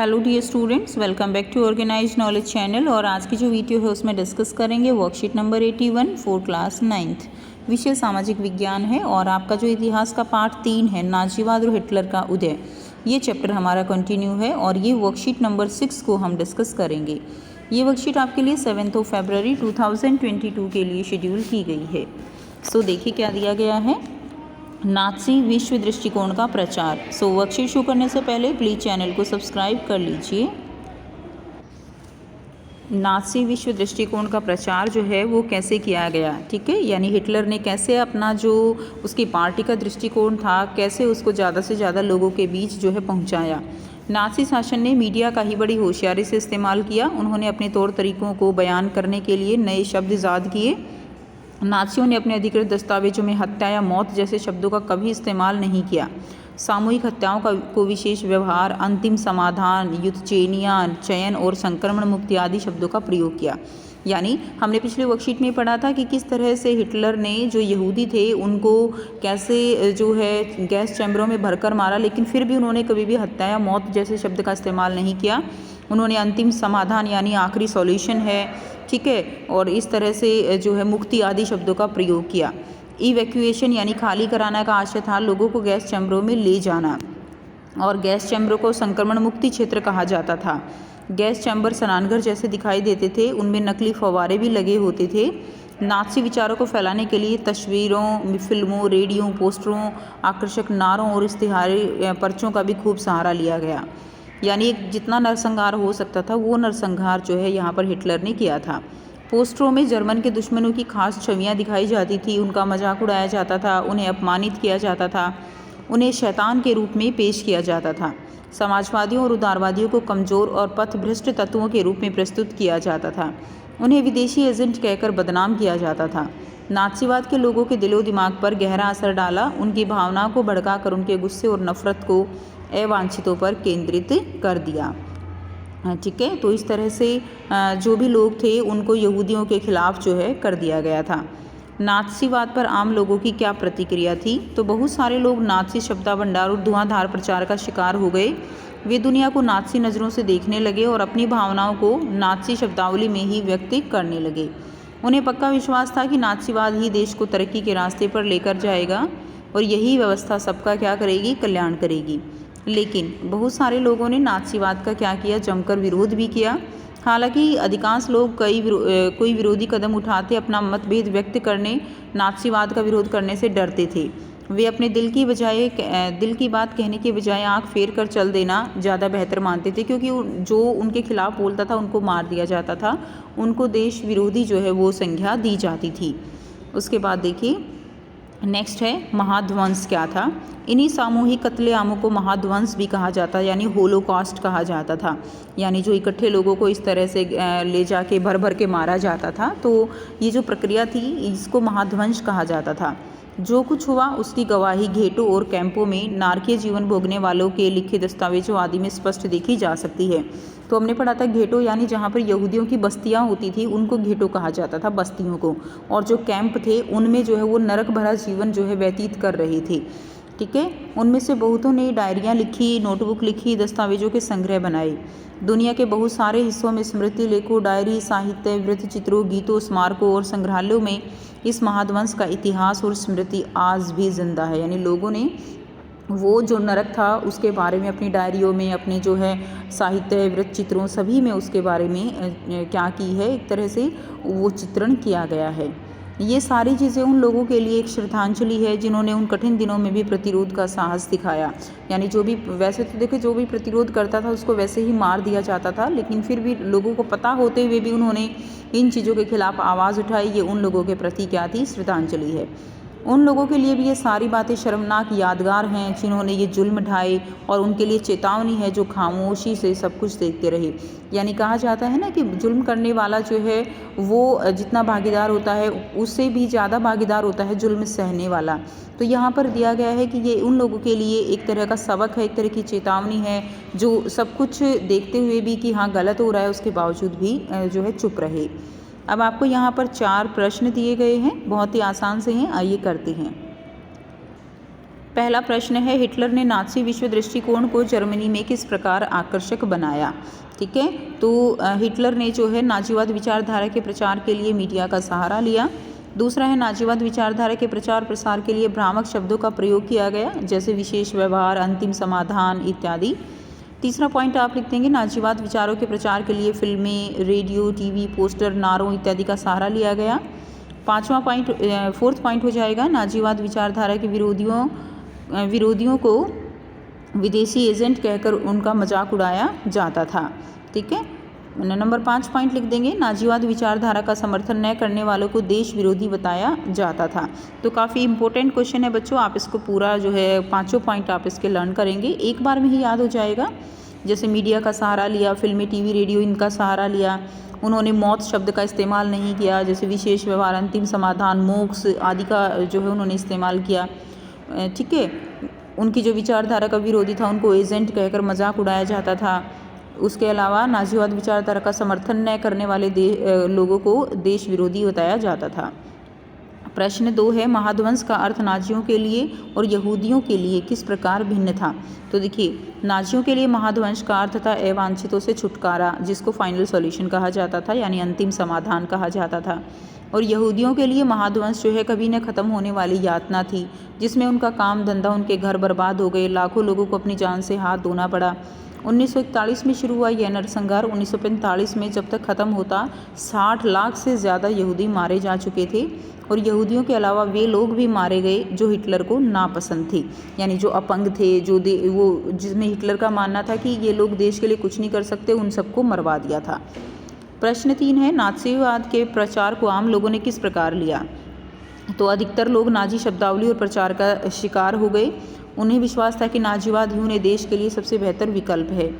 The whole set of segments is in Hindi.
Hello dear students, welcome back to organise knowledge channel. और आज की जो वीडियो है उसमें डिस्कस करेंगे worksheet number 81 for class 9th। विषय सामाजिक विज्ञान है और आपका जो इतिहास का पार्ट 3 है नाजीवाद और हिटलर का उदय, ये चैप्टर हमारा कंटिन्यू है और ये वर्कशीट नंबर 6 को हम डिस्कस करेंगे। ये वर्कशीट आपके लिए 7 फरवरी 2022 के लिए शेड्यूल की गई है। सो देखिए क्या दिया गया है। नाज़ी विश्व दृष्टिकोण का प्रचार। वर्कशीट शुरू करने से पहले प्लीज़ चैनल को सब्सक्राइब कर लीजिए। नाज़ी विश्व दृष्टिकोण का प्रचार जो है वो कैसे किया गया, ठीक है, यानी हिटलर ने कैसे अपना जो उसकी पार्टी का दृष्टिकोण था कैसे उसको ज़्यादा से ज़्यादा लोगों के बीच जो है पहुंचाया। नाज़ी शासन ने मीडिया का ही बड़ी होशियारी से इस्तेमाल किया। उन्होंने अपने तौर तरीक़ों को बयान करने के लिए नए शब्द ईजाद किए। नाज़ियों ने अपने अधिकृत दस्तावेजों में हत्या या मौत जैसे शब्दों का कभी इस्तेमाल नहीं किया। सामूहिक हत्याओं को विशेष व्यवहार, अंतिम समाधान, युद्धचेनिया, चयन और संक्रमण मुक्ति आदि शब्दों का प्रयोग किया। यानी हमने पिछले वर्कशीट में पढ़ा था कि किस तरह से हिटलर ने जो यहूदी थे उनको कैसे जो है गैस चैम्बरों में भरकर मारा, लेकिन फिर भी उन्होंने कभी भी हत्या या मौत जैसे शब्द का इस्तेमाल नहीं किया। उन्होंने अंतिम समाधान यानी आखिरी सॉल्यूशन है, ठीक है, और इस तरह से जो है मुक्ति आदि शब्दों का प्रयोग किया। इवैक्यूएशन यानी खाली कराना का आशय था लोगों को गैस चैम्बरों में ले जाना, और गैस चैम्बरों को संक्रमण मुक्ति क्षेत्र कहा जाता था। गैस चैम्बर स्नानघर जैसे दिखाई देते थे, उनमें नकली फव्वारे भी लगे होते थे। नाज़ी विचारों को फैलाने के लिए तस्वीरों, फिल्मों, रेडियो, पोस्टरों, आकर्षक नारों और इश्तिहारी पर्चों का भी खूब सहारा लिया गया। यानी जितना नरसंहार हो सकता था वो नरसंहार जो है यहाँ पर हिटलर ने किया था। पोस्टरों में जर्मन के दुश्मनों की खास छवियाँ दिखाई जाती थी, उनका मजाक उड़ाया जाता था, उन्हें अपमानित किया जाता था, उन्हें शैतान के रूप में पेश किया जाता था। समाजवादियों और उदारवादियों को कमज़ोर और पथभ्रष्ट तत्वों के रूप में प्रस्तुत किया जाता था। उन्हें विदेशी एजेंट कहकर बदनाम किया जाता था। नाज़ीवाद के लोगों के दिलो दिमाग पर गहरा असर डाला, उनकी भावनाओं को भड़काकर उनके गुस्से और नफरत को अवांछितों पर केंद्रित कर दिया, ठीक है। तो इस तरह से जो भी लोग थे उनको यहूदियों के खिलाफ जो है कर दिया गया था। नाज़ीवाद पर आम लोगों की क्या प्रतिक्रिया थी, तो बहुत सारे लोग नाज़ी शब्दाभंडार और धुआंधार प्रचार का शिकार हो गए। वे दुनिया को नाज़ी नज़रों से देखने लगे और अपनी भावनाओं को नाज़ी शब्दावली में ही व्यक्त करने लगे। उन्हें पक्का विश्वास था कि नाज़ीवाद ही देश को तरक्की के रास्ते पर लेकर जाएगा और यही व्यवस्था सबका क्या करेगी, कल्याण करेगी। लेकिन बहुत सारे लोगों ने नाज़ीवाद का क्या किया, जमकर विरोध भी किया। हालांकि अधिकांश लोग कोई विरोधी कदम उठाते अपना मतभेद व्यक्त करने, नाज़ीवाद का विरोध करने से डरते थे। वे अपने दिल की बात कहने के बजाय आंख फेर कर चल देना ज़्यादा बेहतर मानते थे, क्योंकि जो उनके खिलाफ बोलता था उनको मार दिया जाता था, उनको देश विरोधी जो है वो संज्ञा दी जाती थी। उसके बाद देखिए नेक्स्ट है महाध्वंस क्या था। इन्हीं सामूहिक कत्लेआमों को महाध्वंस भी कहा जाता, यानी होलोकॉस्ट कहा जाता था। यानी जो इकट्ठे लोगों को इस तरह से ले जाके भर भर के मारा जाता था, तो ये जो प्रक्रिया थी इसको महाध्वंस कहा जाता था। जो कुछ हुआ उसकी गवाही घेटों और कैंपों में नारकीय जीवन भोगने वालों के लिखे दस्तावेजों आदि में स्पष्ट देखी जा सकती है। तो हमने पढ़ा था घेटो यानी जहाँ पर यहूदियों की बस्तियाँ होती थी उनको घेटो कहा जाता था, बस्तियों को, और जो कैंप थे उनमें जो है वो नरक भरा जीवन जो है व्यतीत कर रहे थे, ठीक है। उनमें से बहुतों ने डायरियाँ लिखी, नोटबुक लिखी, दस्तावेजों के संग्रह बनाए। दुनिया के बहुत सारे हिस्सों में स्मृति लेखों, डायरी, साहित्य, वृत्तचित्रों, गीतों, स्मारकों और संग्रहालयों में इस महाध्वंस का इतिहास और स्मृति आज भी जिंदा है। यानी लोगों ने वो जो नरक था उसके बारे में अपनी डायरियों में, अपने जो है साहित्य, वृत्तचित्रों सभी में उसके बारे में क्या की है, एक तरह से वो चित्रण किया गया है। ये सारी चीज़ें उन लोगों के लिए एक श्रद्धांजलि है जिन्होंने उन कठिन दिनों में भी प्रतिरोध का साहस दिखाया। यानी जो भी, वैसे तो देखो जो भी प्रतिरोध करता था उसको वैसे ही मार दिया जाता था, लेकिन फिर भी लोगों को पता होते हुए भी उन्होंने इन चीज़ों के खिलाफ आवाज़ उठाई। ये उन लोगों के प्रति क्या थी, श्रद्धांजलि है। उन लोगों के लिए भी ये सारी बातें शर्मनाक यादगार हैं जिन्होंने ये जुल्म ढाए, और उनके लिए चेतावनी है जो खामोशी से सब कुछ देखते रहे। यानी कहा जाता है ना कि जुल्म करने वाला जो है वो जितना भागीदार होता है उससे भी ज़्यादा भागीदार होता है जुल्म सहने वाला। तो यहाँ पर दिया गया है कि ये उन लोगों के लिए एक तरह का सबक है, एक तरह की चेतावनी है, जो सब कुछ देखते हुए भी कि हाँ गलत हो रहा है उसके बावजूद भी जो है चुप रहे। अब आपको यहाँ पर 4 प्रश्न दिए गए हैं, बहुत ही आसान से हैं, आइए करते हैं। पहला प्रश्न है, हिटलर ने नाज़ी विश्व दृष्टिकोण को जर्मनी में किस प्रकार आकर्षक बनाया। ठीक है, तो हिटलर ने जो है नाज़ीवाद विचारधारा के प्रचार के लिए मीडिया का सहारा लिया। दूसरा है, नाज़ीवाद विचारधारा के प्रचार प्रसार के लिए भ्रामक शब्दों का प्रयोग किया गया, जैसे विशेष व्यवहार, अंतिम समाधान इत्यादि। तीसरा पॉइंट आप लिख देंगे, नाज़ीवाद विचारों के प्रचार के लिए फिल्में, रेडियो, टीवी, पोस्टर, नारों इत्यादि का सहारा लिया गया। फोर्थ पॉइंट हो जाएगा, नाज़ीवाद विचारधारा के विरोधियों को विदेशी एजेंट कहकर उनका मजाक उड़ाया जाता था। ठीक है, नंबर 5 पॉइंट लिख देंगे, नाज़ीवाद विचारधारा का समर्थन न करने वालों को देश विरोधी बताया जाता था। तो काफ़ी इंपॉर्टेंट क्वेश्चन है बच्चों, आप इसको पूरा जो है 5 पॉइंट आप इसके लर्न करेंगे, एक बार में ही याद हो जाएगा। जैसे मीडिया का सहारा लिया, फिल्में, टीवी, रेडियो इनका सहारा लिया, उन्होंने मौत शब्द का इस्तेमाल नहीं किया, जैसे विशेष व्यवहार, अंतिम समाधान, मोक्ष आदि का जो है उन्होंने इस्तेमाल किया। ठीक है, उनकी जो विचारधारा का विरोधी था उनको एजेंट कहकर मजाक उड़ाया जाता था। उसके अलावा नाज़ीवाद विचारधारा का समर्थन न करने वाले लोगों को देश विरोधी बताया जाता था। प्रश्न 2 है, महाध्वंस का अर्थ नाजियों के लिए और यहूदियों के लिए किस प्रकार भिन्न था। तो देखिए, नाजियों के लिए महाध्वंस का अर्थ था अवांछितों से छुटकारा, जिसको फाइनल सॉल्यूशन कहा जाता था, यानी अंतिम समाधान कहा जाता था। और यहूदियों के लिए महाध्वंस जो है कभी न ख़त्म होने वाली यातना थी, जिसमें उनका काम धंधा, उनके घर बर्बाद हो गए, लाखों लोगों को अपनी जान से हाथ धोना पड़ा। 1941 में शुरू हुआ यह नरसंहार 1945 में जब तक ख़त्म होता 60 लाख से ज़्यादा यहूदी मारे जा चुके थे। और यहूदियों के अलावा वे लोग भी मारे गए जो हिटलर को नापसंद थे, यानी जो अपंग थे, वो जिसमें हिटलर का मानना था कि ये लोग देश के लिए कुछ नहीं कर सकते, उन सबको मरवा दिया था। प्रश्न 3 है, नाज़ीवाद के प्रचार को आम लोगों ने किस प्रकार लिया। तो अधिकतर लोग नाज़ी शब्दावली और प्रचार का शिकार हो गए। उन्हें विश्वास था कि नाज़ीवाद ही उन्हें देश के लिए सबसे बेहतर विकल्प है।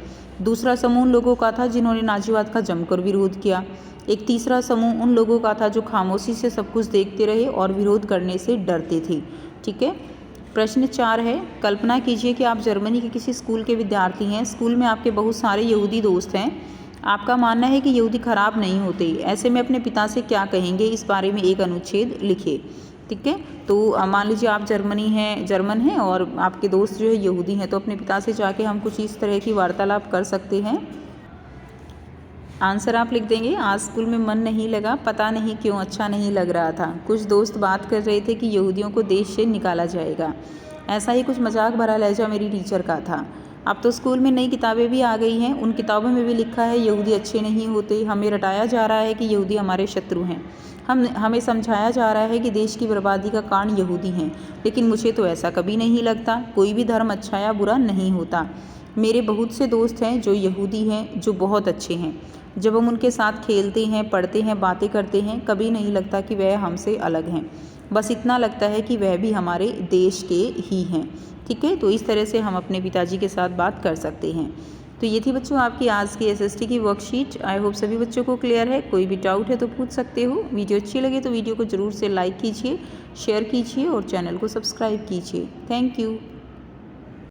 दूसरा समूह उन लोगों का था जिन्होंने नाज़ीवाद का जमकर विरोध किया। एक तीसरा समूह उन लोगों का था जो खामोशी से सब कुछ देखते रहे और विरोध करने से डरते थे। ठीक है, प्रश्न 4 है, कल्पना कीजिए कि आप जर्मनी के किसी स्कूल के विद्यार्थी हैं। स्कूल में आपके बहुत सारे यहूदी दोस्त हैं। आपका मानना है कि यहूदी खराब नहीं होते। ऐसे में अपने पिता से क्या कहेंगे, इस बारे में एक अनुच्छेद लिखिए। ठीक है, तो मान लीजिए आप जर्मन हैं और आपके दोस्त जो है यहूदी हैं, तो अपने पिता से जाके हम कुछ इस तरह की वार्तालाप कर सकते हैं। आंसर आप लिख देंगे, आज स्कूल में मन नहीं लगा, पता नहीं क्यों, अच्छा नहीं लग रहा था। कुछ दोस्त बात कर रहे थे कि यहूदियों को देश से निकाला जाएगा। ऐसा ही कुछ मजाक भरा लहजा मेरी टीचर का था। अब तो स्कूल में नई किताबें भी आ गई हैं, उन किताबों में भी लिखा है यहूदी अच्छे नहीं होते। हमें रटाया जा रहा है कि यहूदी हमारे शत्रु हैं। हमें समझाया जा रहा है कि देश की बर्बादी का कारण यहूदी हैं, लेकिन मुझे तो ऐसा कभी नहीं लगता। कोई भी धर्म अच्छा या बुरा नहीं होता। मेरे बहुत से दोस्त हैं जो यहूदी हैं, जो बहुत अच्छे हैं। जब हम उनके साथ खेलते हैं, पढ़ते हैं, बातें करते हैं, कभी नहीं लगता कि वह हमसे अलग हैं। बस इतना लगता है कि वह भी हमारे देश के ही हैं। ठीक है, तो इस तरह से हम अपने पिताजी के साथ बात कर सकते हैं। तो ये थी बच्चों आपकी आज की एसएसटी की वर्कशीट। आई होप सभी बच्चों को क्लियर है। कोई भी डाउट है तो पूछ सकते हो। वीडियो अच्छी लगे तो वीडियो को ज़रूर से लाइक कीजिए, शेयर कीजिए और चैनल को सब्सक्राइब कीजिए। Thank you.